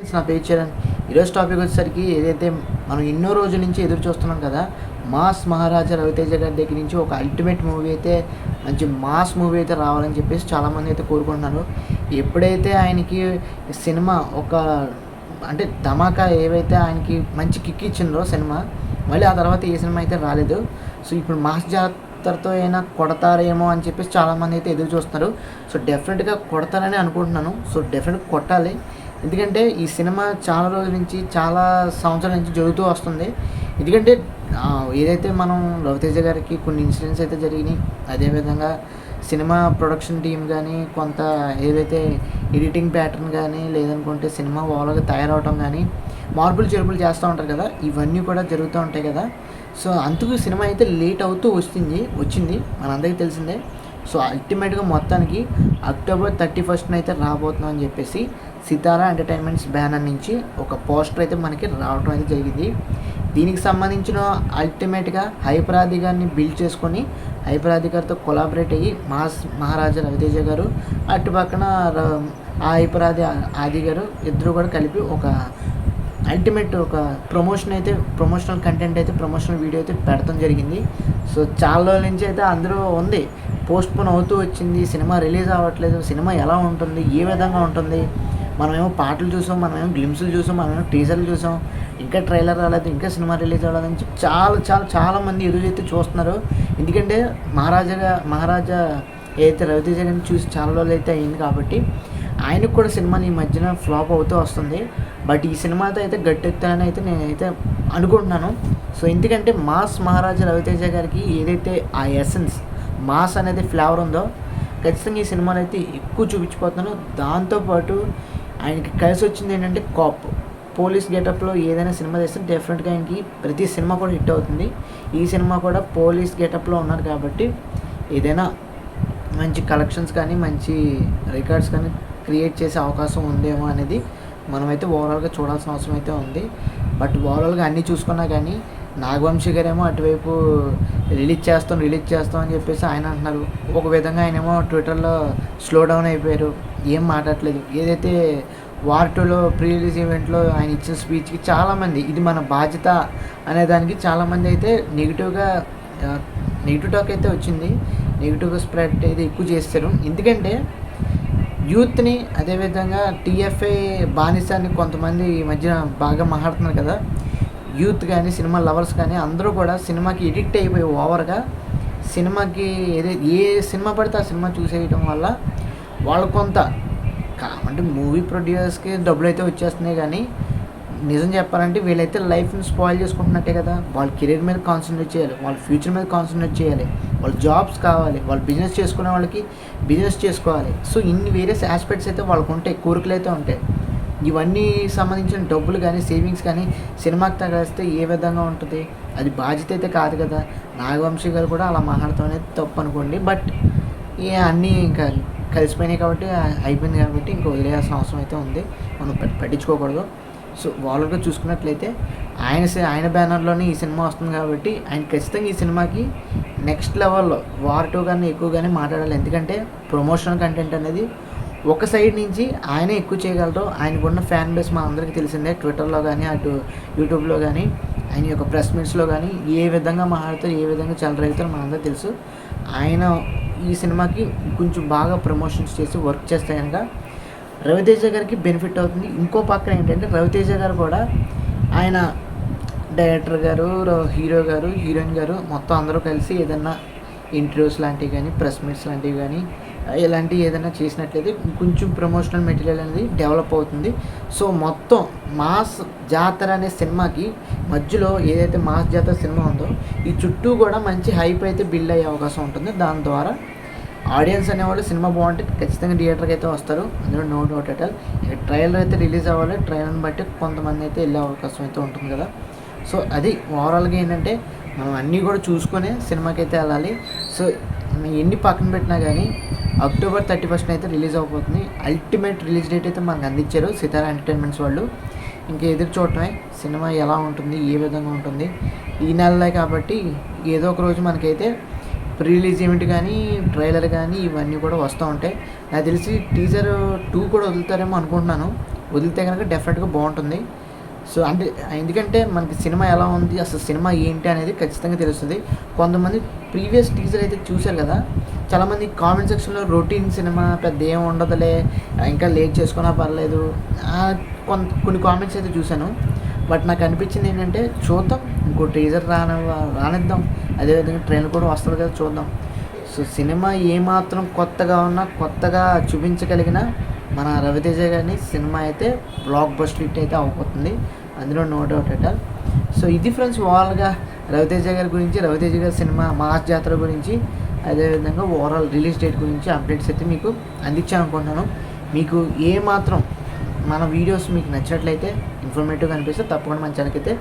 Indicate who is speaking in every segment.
Speaker 1: నా పేరు చరణ్. ఈరోజు టాపిక్ వచ్చేసరికి ఏదైతే మనం ఎన్నో రోజుల నుంచి ఎదురు చూస్తున్నాం కదా, మాస్ మహారాజా రవితేజ గారి దగ్గర నుంచి ఒక అల్టిమేట్ మూవీ అయితే, మంచి మాస్ మూవీ అయితే రావాలని చెప్పేసి చాలామంది అయితే కోరుకుంటున్నారు. ఎప్పుడైతే ఆయనకి సినిమా ఒక అంటే ధమాకా ఏవైతే ఆయనకి మంచి కిక్ ఇచ్చిందో సినిమా, మళ్ళీ ఆ తర్వాత ఏ సినిమా అయితే రాలేదు. సో ఇప్పుడు మాస్ జాతరతో అయినా కొడతారేమో అని చెప్పేసి చాలామంది అయితే ఎదురు చూస్తున్నారు. సో డెఫినెట్గా కొడతారని అనుకుంటున్నాను. సో డెఫినెట్గా కొట్టాలి. ఎందుకంటే ఈ సినిమా చాలా రోజుల నుంచి, చాలా సంవత్సరాల నుంచి జరుగుతూ వస్తుంది. ఎందుకంటే ఏదైతే మనం రవితేజ గారికి కొన్ని ఇన్సిడెంట్స్ అయితే జరిగినాయి, అదేవిధంగా సినిమా ప్రొడక్షన్ టీం కానీ, కొంత ఏదైతే ఎడిటింగ్ ప్యాటర్న్ కానీ, లేదనుకుంటే సినిమా ఓవర్గా తయారవటం కానీ, మార్పులు చేర్పులు చేస్తూ ఉంటారు కదా, ఇవన్నీ కూడా జరుగుతూ ఉంటాయి కదా. సో అందుకు సినిమా అయితే లేట్ అవుతూ వచ్చింది మనందరికీ తెలిసిందే. సో అల్టిమేట్గా మొత్తానికి అక్టోబర్ 31న అయితే రాబోతున్నాం అని చెప్పేసి సితారా ఎంటర్టైన్మెంట్స్ బ్యానర్ నుంచి ఒక పోస్టర్ అయితే మనకి రావడం అయితే జరిగింది. దీనికి సంబంధించిన అల్టిమేట్గా హైపరాది గారిని బిల్డ్ చేసుకొని, హైపరాది గారితో కొలాబరేట్ అయ్యి మాస్ మహారాజా రవితేజ గారు, అటు పక్కన ఆ హైపరాది ఆది గారు ఇద్దరు కూడా కలిపి ఒక అల్టిమేట్ ఒక ప్రమోషనల్ కంటెంట్ అయితే, ప్రమోషనల్ వీడియో అయితే పెడతాం జరిగింది. సో చాలా రోజుల నుంచి అయితే అందరూ ఉంది, పోస్ట్పోన్ అవుతూ వచ్చింది, సినిమా రిలీజ్ అవ్వట్లేదు, సినిమా ఎలా ఉంటుంది, ఏ విధంగా ఉంటుంది, మనమేమో పాటలు చూసాం, మనమేమో గ్లిమ్స్లు చూసాం, మనమేమో టీజర్లు చూసాం, ఇంకా ట్రైలర్ రాలేదు, ఇంకా సినిమా రిలీజ్ అవ్వలేదని చెప్పి చాలామంది ఎదురైతే చూస్తున్నారు. ఎందుకంటే మహారాజా ఏదైతే రవితేజ గారిని చూసి చాలా రోజులు అయితే అయింది కాబట్టి ఆయనకు కూడా సినిమాని ఈ మధ్యన ఫ్లాప్ అవుతూ వస్తుంది. బట్ ఈ సినిమాతో అయితే గట్టెత్తానని అయితే నేనైతే అనుకుంటున్నాను. సో ఎందుకంటే మాస్ మహారాజా రవితేజ గారికి ఏదైతే ఆ ఎసెన్స్ మాస్ అనేది ఫ్లేవర్ ఉందో, ఖచ్చితంగా ఈ సినిమాలో అయితే ఎక్కువ చూపించిపోతున్నాను. దాంతోపాటు ఆయనకి కలిసి వచ్చింది ఏంటంటే పోలీస్ గెటప్లో ఏదైనా సినిమా చేస్తే డెఫినెట్గా ఆయనకి ప్రతి సినిమా కూడా హిట్ అవుతుంది. ఈ సినిమా కూడా పోలీస్ గెటప్లో ఉన్నారు కాబట్టి ఏదైనా మంచి కలెక్షన్స్ కానీ, మంచి రికార్డ్స్ కానీ క్రియేట్ చేసే అవకాశం ఉందేమో అనేది మనమైతే ఓవరాల్గా చూడాల్సిన అవసరం అయితే ఉంది. బట్ ఓవరాల్గా అన్నీ చూసుకున్నా కానీ నాగవంశీ గారేమో అటువైపు రిలీజ్ చేస్తాం అని చెప్పేసి ఆయన అంటున్నారు. ఒక విధంగా ఆయనేమో ట్విట్టర్లో స్లో డౌన్ అయిపోయారు, ఏం మాట్లాడలేదు. ఏదైతే వార్ 2లో ప్రీ రిలీజ్ ఈవెంట్లో ఆయన ఇచ్చిన స్పీచ్కి చాలామంది ఇది మన బాధ్యత అనే దానికి చాలామంది అయితే నెగిటివ్ టాక్ అయితే వచ్చింది, నెగిటివ్గా స్ప్రెడ్ అయితే ఎక్కువ చేస్తారు. ఎందుకంటే యూత్ని, అదేవిధంగా టీఎఫ్ఐ బానిసాన్ని కొంతమంది ఈ మధ్య బాగా మాట్లాడుతున్నారు కదా, యూత్ కానీ, సినిమా లవర్స్ కానీ అందరూ కూడా సినిమాకి ఎడిక్ట్ అయిపోయి ఓవర్గా సినిమాకి ఏ సినిమా పడితే ఆ సినిమా చూసేయడం వల్ల వాళ్ళు కొంత అంటే మూవీ ప్రొడ్యూసర్స్కి డబ్బులు అయితే వచ్చేస్తున్నాయి, కానీ నిజం చెప్పాలంటే వీళ్ళైతే లైఫ్ని స్పాయిల్ చేసుకుంటున్నట్టే కదా. వాళ్ళ కెరీర్ మీద కాన్సన్ట్రేట్ చేయాలి, వాళ్ళ ఫ్యూచర్ మీద కాన్సన్ట్రేట్ చేయాలి, వాళ్ళ జాబ్స్ కావాలి, వాళ్ళు బిజినెస్ చేసుకునే వాళ్ళకి బిజినెస్ చేసుకోవాలి. సో ఇన్ని వేరియస్ ఆస్పెక్ట్స్ అయితే వాళ్ళకు ఉంటాయి, కోరికలు అయితే ఉంటాయి. ఇవన్నీ సంబంధించిన డబ్బులు కానీ, సేవింగ్స్ కానీ సినిమాకి తగిలిస్తే ఏ విధంగా ఉంటుంది, అది బాధ్యత అయితే కాదు కదా. నాగవంశీ గారు కూడా అలా మాట్లాడతాం అనేది తప్పు అనుకోండి. బట్ అన్నీ ఇంకా కలిసిపోయినాయి కాబట్టి, అయిపోయింది కాబట్టి ఇంకా వదిలేయాల్సిన అవసరం అయితే ఉంది, మనం పట్టించుకోకూడదు. సో ఓవరాల్గా చూసుకున్నట్లయితే ఆయన బ్యానర్లోనే ఈ సినిమా వస్తుంది కాబట్టి ఆయన ఖచ్చితంగా ఈ సినిమాకి నెక్స్ట్ లెవెల్లో వార్ 2 కానీ ఎక్కువగానే మాట్లాడాలి. ఎందుకంటే ప్రమోషనల్ కంటెంట్ అనేది ఒక సైడ్ నుంచి ఆయనే ఎక్కువ చేయగలరు. ఆయనకున్న ఫ్యాన్ బేస్ మా అందరికీ తెలిసిందే, ట్విట్టర్లో కానీ, అటు యూట్యూబ్లో కానీ, ఆయన యొక్క ప్రెస్ మీట్స్లో కానీ ఏ విధంగా మాట్లాడతారు, ఏ విధంగా చెలరేగుతారో మనందరికీ తెలుసు. ఆయన ఈ సినిమాకి కొంచెం బాగా ప్రమోషన్స్ చేసి వర్క్ చేస్తే కనుక రవితేజ గారికి బెనిఫిట్ అవుతుంది. ఇంకో పక్కన ఏంటంటే రవితేజ గారు కూడా ఆయన డైరెక్టర్ గారు, హీరో గారు, హీరోయిన్ గారు మొత్తం అందరూ కలిసి ఏదన్నా ఇంటర్వ్యూస్ లాంటివి కానీ, ప్రెస్ మీట్స్ లాంటివి కానీ ఇలాంటివి ఏదైనా చేసినట్లయితే కొంచెం ప్రమోషనల్ మెటీరియల్ అనేది డెవలప్ అవుతుంది. సో మొత్తం మాస్ జాతర అనే సినిమాకి మధ్యలో ఏదైతే మాస్ జాతర సినిమా ఉందో ఈ చుట్టూ కూడా మంచి హైప్ అయితే బిల్డ్ అయ్యే అవకాశం ఉంటుంది. దాని ద్వారా ఆడియన్స్ అనేవాళ్ళు సినిమా బాగుంటే ఖచ్చితంగా థియేటర్కి అయితే వస్తారు, అందులో నో డౌట్ అట్ ఆల్. ఇక ట్రైలర్ అయితే రిలీజ్ అవ్వాలి, ట్రైలర్ని బట్టి కొంతమంది అయితే వెళ్ళే అవకాశం అయితే ఉంటుంది కదా. సో అది ఓవరాల్గా ఏంటంటే మనం అన్నీ కూడా చూసుకొని సినిమాకి అయితే వెళ్ళాలి. సో ఎన్ని పక్కన పెట్టినా కానీ అక్టోబర్ 31న అయితే రిలీజ్ అయిపోతుంది. అల్టిమేట్ రిలీజ్ డేట్ అయితే మనకు అందించారు సితారా ఎంటర్టైన్మెంట్స్ వాళ్ళు. ఇంకా ఎదురు చూడటమే సినిమా ఎలా ఉంటుంది, ఏ విధంగా ఉంటుంది. ఈ నెలలే కాబట్టి ఏదో ఒక రోజు మనకైతే రిలీజ్ ఈవెంట్ కానీ, ట్రైలర్ కానీ ఇవన్నీ కూడా వస్తూ ఉంటాయి. నాకు తెలిసి టీజర్ 2 కూడా వదులుతారేమో అనుకుంటున్నాను. వదిలితే కనుక డెఫినెట్గా బాగుంటుంది. సో అంటే ఎందుకంటే మనకి సినిమా ఎలా ఉంది, అసలు సినిమా ఏంటి అనేది ఖచ్చితంగా తెలుస్తుంది. కొంతమంది ప్రీవియస్ టీజర్ అయితే చూశారు కదా, చాలామంది కామెంట్ సెక్షన్లో రొటీన్ సినిమా పెద్ద ఏం ఉండదులే, ఇంకా లేట్ చేసుకున్నా పర్లేదు, కొన్ని కామెంట్స్ అయితే చూశాను. బట్ నాకు అనిపించింది ఏంటంటే చూద్దాం, ఇంకో టీజర్ రానిద్దాం, అదేవిధంగా ట్రైలర్ కూడా వస్తుంది కదా, చూద్దాం. సో సినిమా ఏమాత్రం కొత్తగా ఉన్నా, కొత్తగా చూపించగలిగిన మన రవితేజ గారిని సినిమా అయితే బ్లాక్ బస్టర్ హిట్ అయితే అవ్వబోతుంది, అందులో నో డౌట్ అట. సో ఇది ఫ్రెండ్స్ ఓవరాల్గా రవితేజ గారి గురించి, రవితేజ గారి సినిమా మాస్ జాతర గురించి, అదేవిధంగా ఓవరాల్ రిలీజ్ డేట్ గురించి అప్డేట్స్ అయితే మీకు అందించాను అనుకుంటున్నాను. మీకు ఏ మాత్రం మన వీడియోస్ మీకు నచ్చినట్లయితే, ఇన్ఫర్మేటివ్గా అనిపిస్తే తప్పకుండా మన ఛానల్కి అయితే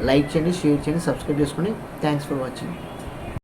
Speaker 1: లైక్ చేయండి, షేర్ చేయండి, సబ్స్క్రైబ్ చేసుకోండి. Thanks for watching.